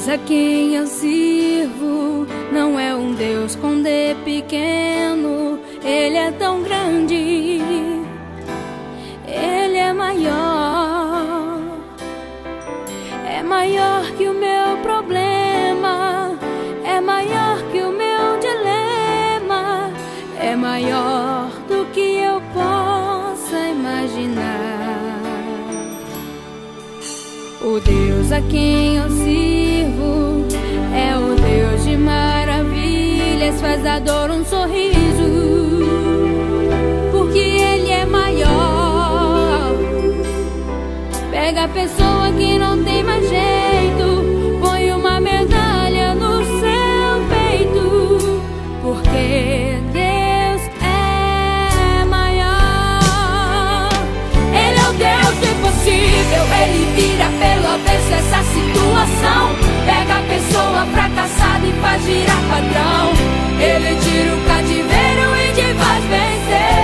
Deus a quem eu sirvo não é um Deus com D pequeno. Ele é tão grande, Ele é maior que o meu problema, é maior que o meu dilema, é maior do que eu possa imaginar. O Deus a quem eu sirvo é o Deus de maravilhas, faz da dor um sorriso, porque Ele é maior. Pega a pessoa que não tem mais jeito, põe uma medalha no seu peito, porque Deus é maior. Ele é o Deus do impossível, Ele vira pelo avesso essa situação. Pega a pessoa fracassada e faz virar padrão. Ele tira o cativeiro e te faz vencer.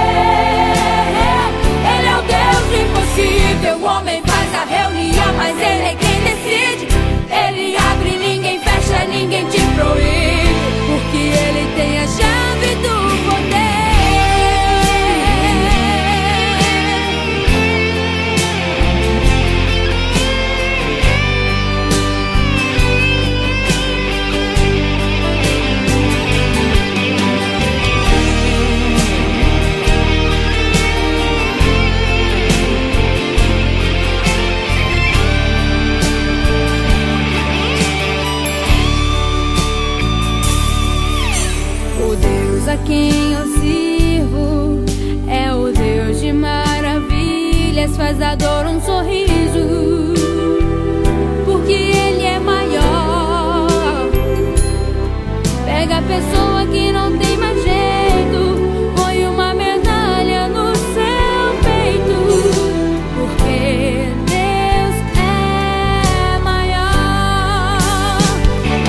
Ele é o Deus do impossível, o homem faz a reunião, mas Ele é quem decide. Ele abre, ninguém fecha, ninguém te proíbe, porque Ele tem a chave do poder. A quem eu sirvo é o Deus de maravilhas, faz da dor um sorriso, porque Ele é maior. Pega a pessoa que não tem mais jeito, põe uma medalha no seu peito, porque Deus é maior.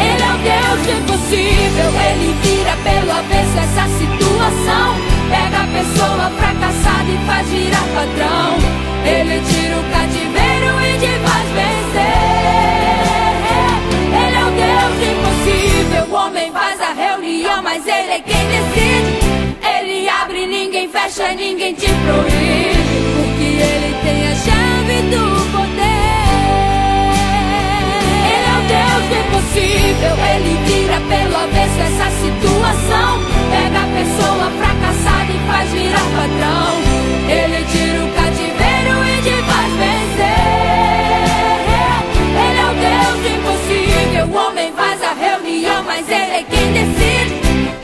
Ele é o Deus do impossível, Ele vira pelo avesso essa situação. Pega a pessoa fracassada e faz virar padrão. Ele tira o cativeiro e te faz vencer. Ele é o Deus do impossível, o homem faz a reunião, mas Ele é quem decide. Ele abre, ninguém fecha, ninguém te proíbe, porque Ele tem a chave do poder. Ele é o Deus do impossível, Ele vira pelo avesso essa situação. Pega a pessoa fracassada e faz virar padrão. Ele tira o cativeiro e te faz vencer. Ele é o Deus do impossível, o homem faz a reunião, mas Ele é quem decide.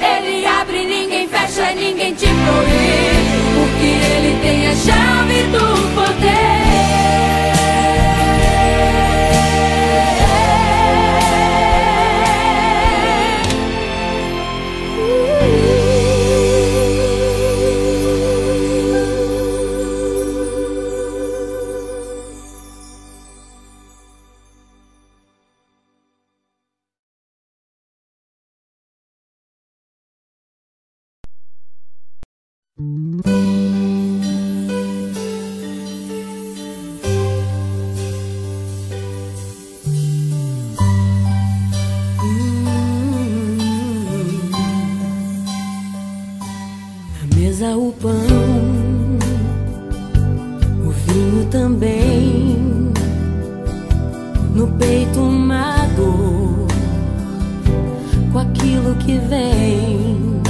Ele abre, ninguém fecha, ninguém te proíbe, porque Ele tem a chave do poder. Na mesa o pão, o vinho também, no peito uma dor, com aquilo que vem.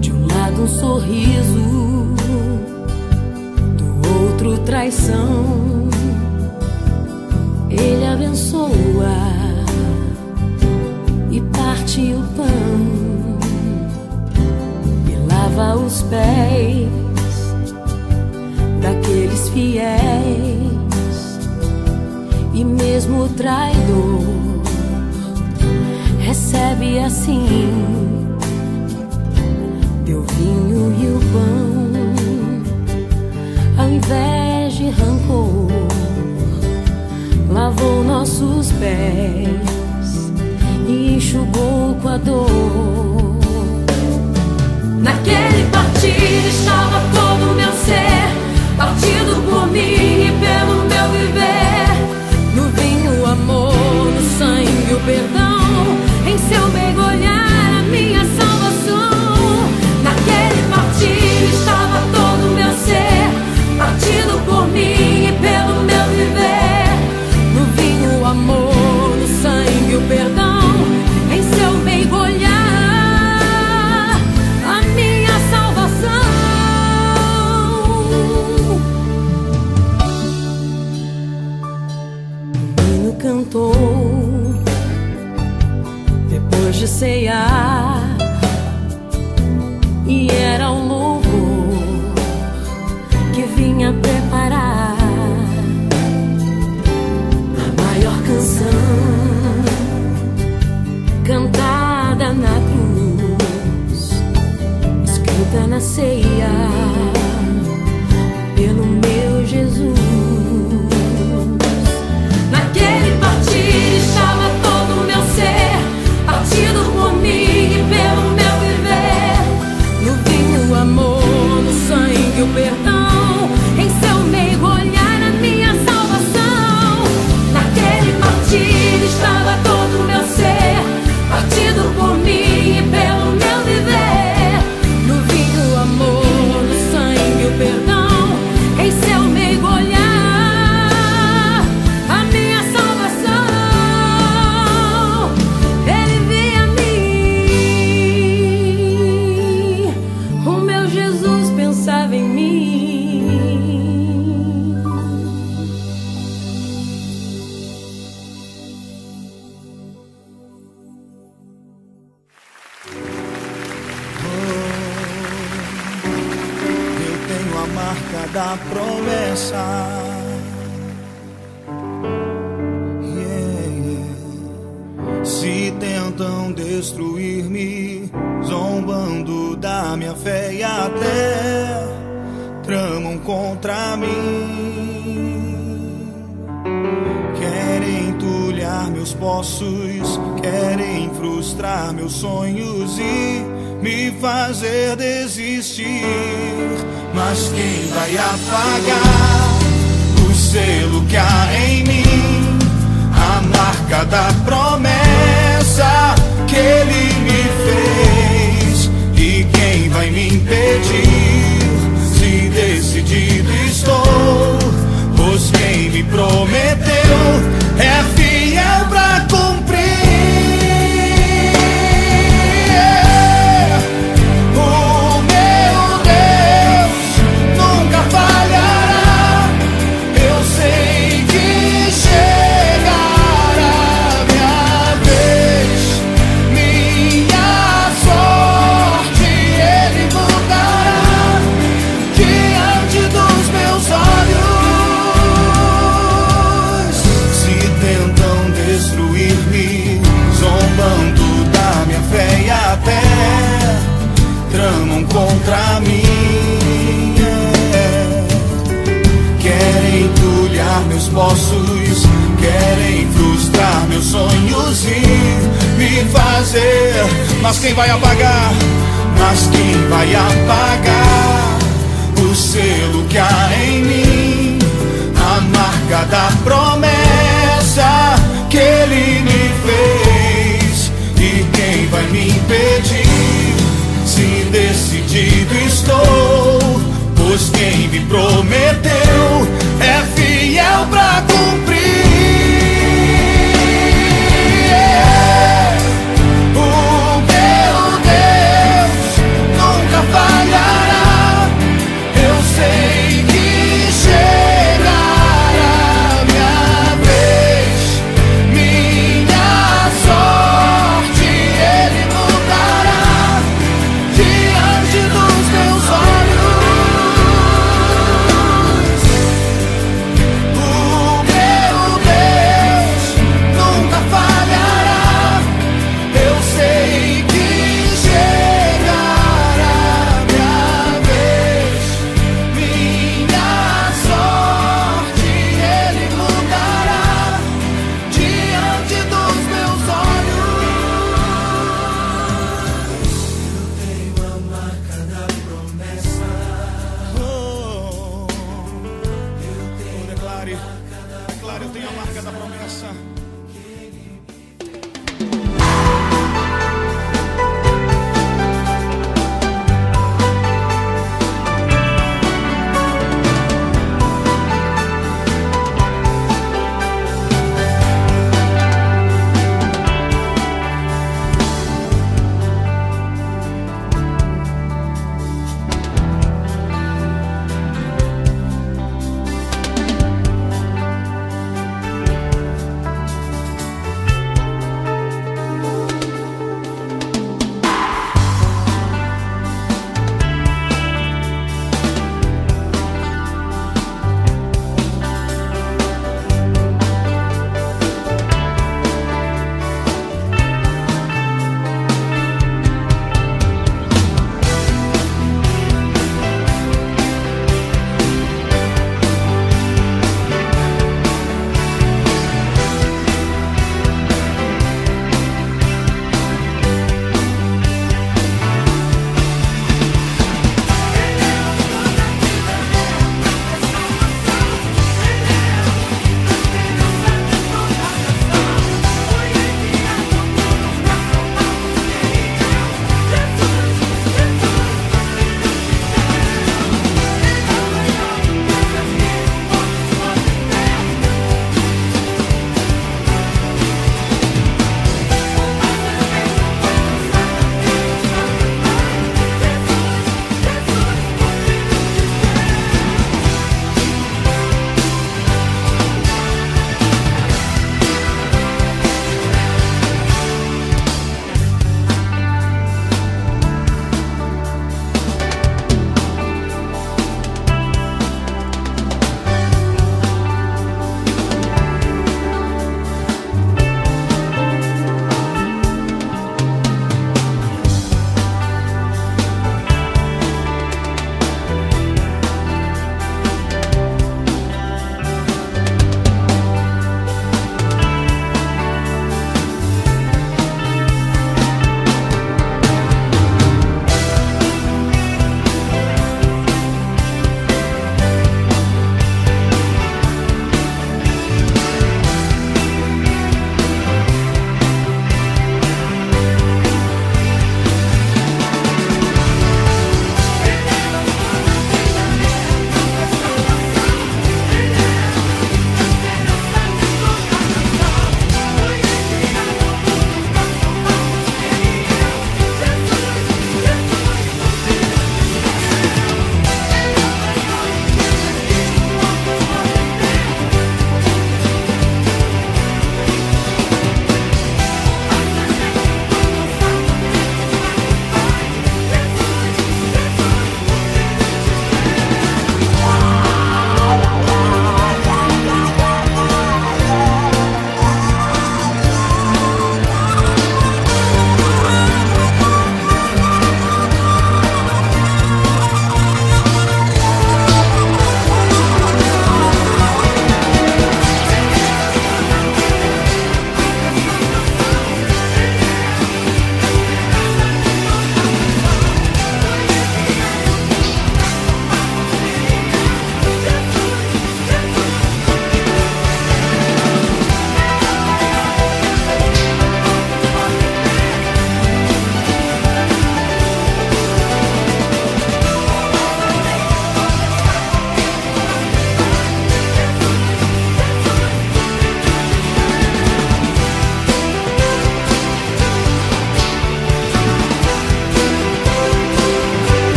De um lado um sorriso, do outro traição. Ele abençoa e parte o pão, lava os pés daqueles fiéis, e mesmo o traidor recebe assim teu vinho e o pão. Ao invés de rancor, lavou nossos pés e enxugou com a dor. Naquele partir estava todo o meu ser, partido por mim e pelo meu viver. No vinho, amor, no sangue cantou depois de ceiar, e era um louvor que vinha preparar a maior canção cantada na cruz, escrita na ceia pelo meu Jesus. Naquele partir estava todo o meu ser, partido por mim e pelo meu viver. No vinho o amor, no sangue o perdão, em seu meigo olhar a minha salvação. Naquele partir estava todo o meu ser, partido por mim e pelo meu viver. No vinho o amor, no sangue o perdão, em seu meigo olhar a minha salvação. Ele via a mim, o meu Jesus pensava em mim. Eu tenho a marca da promessa. Se tentam destruir-me, zombando da minha fé e até tramam contra mim, querem entulhar meus poços, querem frustrar meus sonhos e me fazer desistir. Mas quem vai apagar o selo que há em mim, a marca da promessa que Ele me fez? E quem vai me impedir, se decidido estou? Pois quem me prometeu é fiel pra cumprir. O meu Deus nunca falhará. Eu sei que chegará minha vez, minha sorte Ele mudará diante dos meus olhos. Se tentam destruir-me, zombando da minha fé e até tramam contra mim, querem entulhar meus poços, querem frustrar meus sonhos e me fazer. Mas quem vai apagar? Mas quem vai apagar o selo que há em mim, a marca da promessa que Ele me fez? E quem vai me impedir, se decidido estou? Pois quem me prometeu é fiel pra cumprir. O meu Deus nunca falhará. Eu sei que chegará minha vez, minha sorte Ele mudará diante dos meus olhos. O meu Deus nunca falhará. Eu sei que chegará minha vez, minha sorte Ele mudará diante dos meus olhos. Eu tenho a marca da promessa. Declare, eu tenho a marca da promessa.